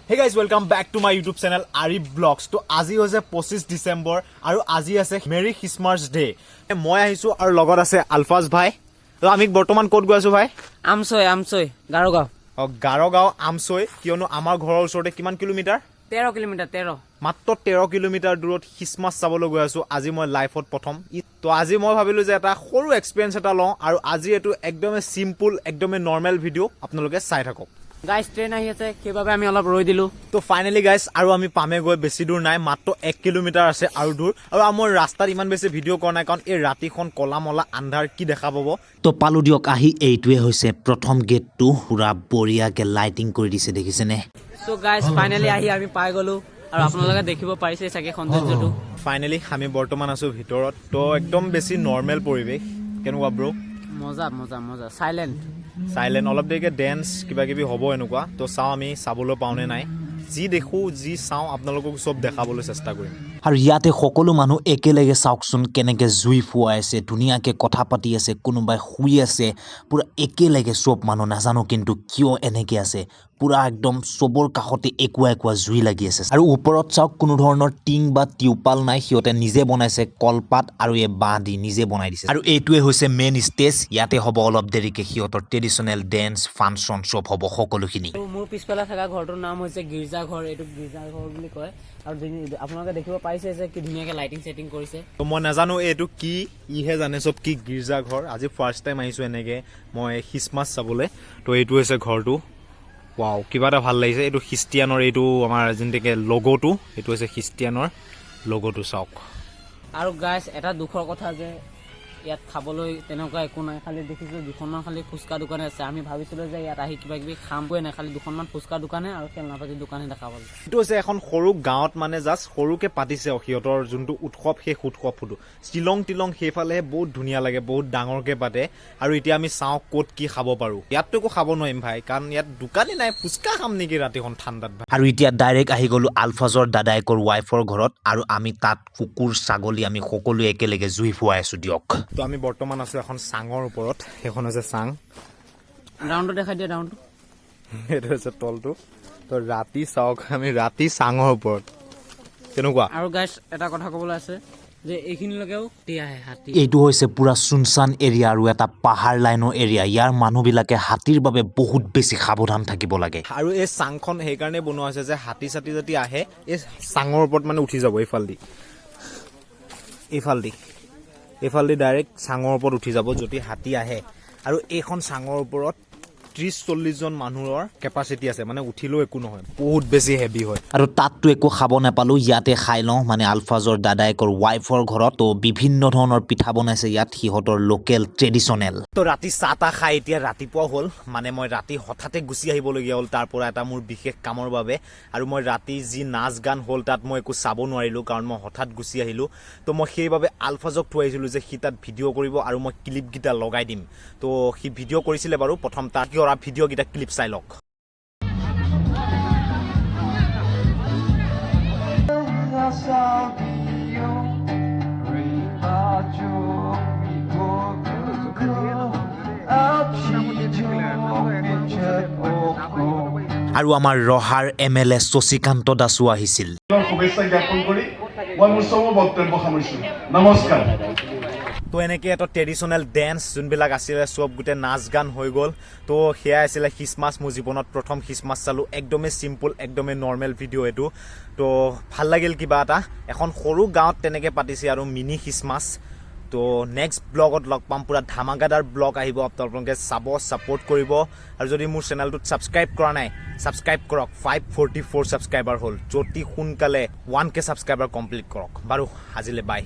Hey guys, welcome back to my YouTube channel Arif Vlogs. তো আজি হৈছে 25 ডিসেম্বৰ আৰু আজি আছে মেৰি খ্ৰীষ্টমাছ ডে। মই আহিছো আৰু লগত আছে আলফাজ ভাই। তো আমি বৰ্তমান ক'ত গৈ আছো ভাই? আমচৈ গাৰোগাঁও। গাৰোগাঁও আমচৈ, কিয়নো আমাৰ ঘৰৰ ওচৰতে কিমান কিলোমিটাৰ? 13 কিলোমিটাৰ 13। মাত্ৰ 13 কিলোমিটাৰ দূৰত খ্ৰীষ্টমাছ চাবলৈ গৈ আছো আজি মই লাইফত প্ৰথম। তো আজি মই ভাবিলো যে এটা সৰু এক্সপিৰিয়েঞ্চ এটা লওঁ আৰু আজি এইটো একদমে চিম্পল একদমে নৰ্মেল ভিডিঅ' আপোনালোকে চাই থাকক। গাইজ ট্ৰেইন আহি আছে, সেইবাবে আমি অলপ ৰৈ দিলো। তো ফাইনেলি গাইজ আৰু আমি পামে গৈ বেছি দূৰ নাই, মাত্ৰ 1 কিলোমিটাৰ আছে আৰু দূৰ। আৰু আমাৰ ৰাস্তাত ইমান বেছি ভিডিঅ' কৰা নাই কাৰণ এই ৰাতিখন কলা মলা আন্ধাৰ কি দেখা পাব। তো পালো দিয়ক আহি, এইটোৱে হৈছে প্ৰথম গেটটো, পুৰা বঢ়িয়াকে লাইটিং কৰি দিছে, দেখিছেনে? চ' গাইজ ফাইনেলি আহি আমি পাই গলো আৰু আপোনালোকে দেখিব পাৰিছে চাগে সৌন্দৰ্যটো। ফাইনেলি আমি বৰ্তমান আছো ভিতৰত। তো একদম বেছি নৰ্মেল পৰিৱেশ। কেনেকুৱা ব্ৰ? মজা মজা মজা, চাইলেণ্ট। অলপ দেৰিকে ডেন্স কিবা কিবি হ'ব এনেকুৱা। তো চাওঁ আমি চাবলৈ পাওঁনে নাই। যি দেখো যি চাওঁ আপোনালোকক চব দেখাবলৈ চেষ্টা কৰিম। আৰু ইয়াতে সকলো মানুহ একেলগে চাওকচোন কেনেকে জুই ফুৱাই আছে, ধুনীয়াকে কথা পাতি আছে, কোনোবাই শুই আছে, পুৰা একেলগে চব মানুহ। নাজানো কিন্তু কিয় এনেকে আছে, পুৰা একদম চবৰ কাষতে একোৱা একোৱা জুই লাগি আছে। আৰু ওপৰত চাওক কোনো ধৰণৰ টিং বা টিউপাল নাই, সিহঁতে নিজে বনাইছে, কলপাত আৰু এই বাঁহ দি নিজে বনাই দিছে। আৰু এইটোৱে হৈছে মেইন ষ্টেজ, ইয়াতে হ'ব অলপ দেৰিকে সিহঁতৰ ট্ৰেডিশ্যনেল ডেন্স ফাংচন চব হ'ব সকলোখিনি। মোৰ পিছফালে থকা ঘৰটোৰ নাম হৈছে গীৰ্জা ঘৰ। এইটো গীৰ্জা ঘৰ বুলি কয়। আৰু আপোনালোকে দেখিব পাইছে যে কি ধুনীয়াকে লাইটিং চেটিং কৰিছে। তো মই নাজানো এইটো কি, ইহে জানে চব কি গীৰ্জা ঘৰ। আজি ফাৰ্ষ্ট টাইম আহিছো এনেকে মই খ্ৰীষ্টমাছ চাবলৈ। তো এইটো হৈছে ঘৰটো। ৱাও, কিবা এটা ভাল লাগিছে। এইটো খ্ৰীষ্টিয়ানৰ, এইটো আমাৰ যেনেকৈ লগ'টো, এইটো হৈছে খ্ৰীষ্টিয়ানৰ লগ'টো চাওক। আৰু গাইজ এটা দুখৰ কথা যে ইয়াত খাবলৈ তেনেকুৱা একো নাই, খালি দেখিছো দুখনমান খালি ফুচকা দোকানে আছে। আমি ভাবিছিলো যে ইয়াত আহি কিবা কিবি খামগৈ নাই, খালি দুখনমান ফুচকা দোকানে আৰু খেলনা পাতি দোকানে দেখা পালো। এইটো হৈছে এখন সৰু গাঁৱত, মানে জাষ্ট সৰুকে পাতিছে সিহঁতৰ যোনটো উৎসৱ, সেই উৎসৱটো। শ্বিলং তিলং সেইফালেহে বহুত ধুনীয়া লাগে, বহুত ডাঙৰকে পাতে। আৰু এতিয়া আমি চাওঁ ক'ত কি খাব পাৰো। ইয়াততো একো খাব নোৱাৰিম ভাই, কাৰণ ইয়াত দোকানেই নাই। ফুচকা খাম নেকি ৰাতিখন ঠাণ্ডাত ভাই। আৰু এতিয়া ডাইৰেক্ট আহি গলো আলফাজৰ দাদায়েকৰ ৱাইফৰ ঘৰত, আৰু আমি তাত কুকুৰ ছাগলী আমি সকলোৱে একেলগে জুই ফুৱাই আছো দিয়ক। তো আমি বৰ্তমান আছো এখন চাঙৰ ওপৰত। সেইখন হৈছে চাং। ৰাউণ্ডটো দেখাই দিয়া, ৰাউণ্ডটো। এইটো হৈছে তলটো। তো ৰাতি চাওক, আমি ৰাতি চাঙৰ ওপৰত কেনেকুৱা। আৰু গাইজ এটা কথা ক'বলৈ আছে যে এইখিনিলৈকেও আহে হাতী। এইটো হৈছে পুৰা চুনচান এৰিয়া আৰু এটা পাহাৰ লাইনৰ এৰিয়া। ইয়াৰ মানুহবিলাকে হাতীৰ বাবে বহুত বেছি সাৱধান থাকিব লাগে। আৰু এই চাংখন সেইকাৰণে বনোৱা হৈছে যে হাতী চাতি যদি আহে এই চাঙৰ ওপৰত মানে উঠি যাব। এইফালদি ডাইৰেক্ট চাঙৰ ওপৰত উঠি যাব যদি হাতী আহে। আৰু এইখন চাঙৰ ওপৰত 30-40 জন মানুহৰ কেপাচিটি আছে, মানে উঠিলেও একো নহয়, বহুত বেছি হেভি হয়। আৰু তাততো একো খাব নাপালো, ইয়াতে খাই লওঁ, মানে আলফাজৰ দাদায়েকৰ ৱাইফৰ ঘৰত। তো বিভিন্ন ধৰণৰ পিঠা বনাইছে ইয়াত, সিহঁতৰ লোকেল ট্ৰেডিশ্যনেল। তো ৰাতি চাহ তাহ খাই এতিয়া ৰাতিপুৱা হ'ল, মানে মই ৰাতি হঠাতে গুচি আহিবলগীয়া হ'ল তাৰ পৰা এটা মোৰ বিশেষ কামৰ বাবে। আৰু মই ৰাতি যি নাচ গান হ'ল তাত মই একো চাব নোৱাৰিলোঁ, কাৰণ মই হঠাৎ গুচি আহিলোঁ। তো মই সেইবাবে আলফাজক থৈ আহিছিলোঁ যে সি তাত ভিডিঅ' কৰিব আৰু মই ক্লিপকেইটা লগাই দিম। তো সি ভিডিঅ' কৰিছিলে বাৰু প্ৰথম, তাত কৰা ভিডিঅ'কেইটা ক্লিপ চাই লওক। আৰু আমাৰ ৰহাৰ MLA শশীকান্ত দাসো আহিছিল। শুভেচ্ছা জ্ঞাপন কৰি মই মোৰ চব বক্তব্য সামৰিছোঁ। নমস্কাৰ। তো এনেকৈ এটা ট্ৰেডিশ্যনেল ডেন্স যোনবিলাক আছিলে চব গোটেই নাচ গান হৈ গ'ল। তো সেয়াই আছিলে খ্ৰীষ্টমাছ। মোৰ জীৱনত প্ৰথম খ্ৰীষ্টমাছ চালোঁ। একদমেই চিম্পুল, একদমেই নৰ্মেল ভিডিঅ' এইটো। তো ভাল লাগিল কিবা এটা, এখন সৰু গাঁৱত তেনেকৈ পাতিছে আৰু মিনি খ্ৰীষ্টমাছ। তো নেক্সট ব্লগত লগ পাম, পুৰা ধামাকাদাৰ ব্লগ আহিব, আপোনালোকে চাব, ছাপোৰ্ট কৰিব। আৰু যদি মোৰ চেনেলটোত ছাবস্ক্ৰাইব কৰা নাই, ছাবস্ক্ৰাইব কৰক। 544 ছাবস্ক্ৰাইবাৰ হ'ল, অতি সোনকালে 1K ছাবস্ক্ৰাইবাৰ কমপ্লিট কৰক। বাৰু আজিলৈ বাই।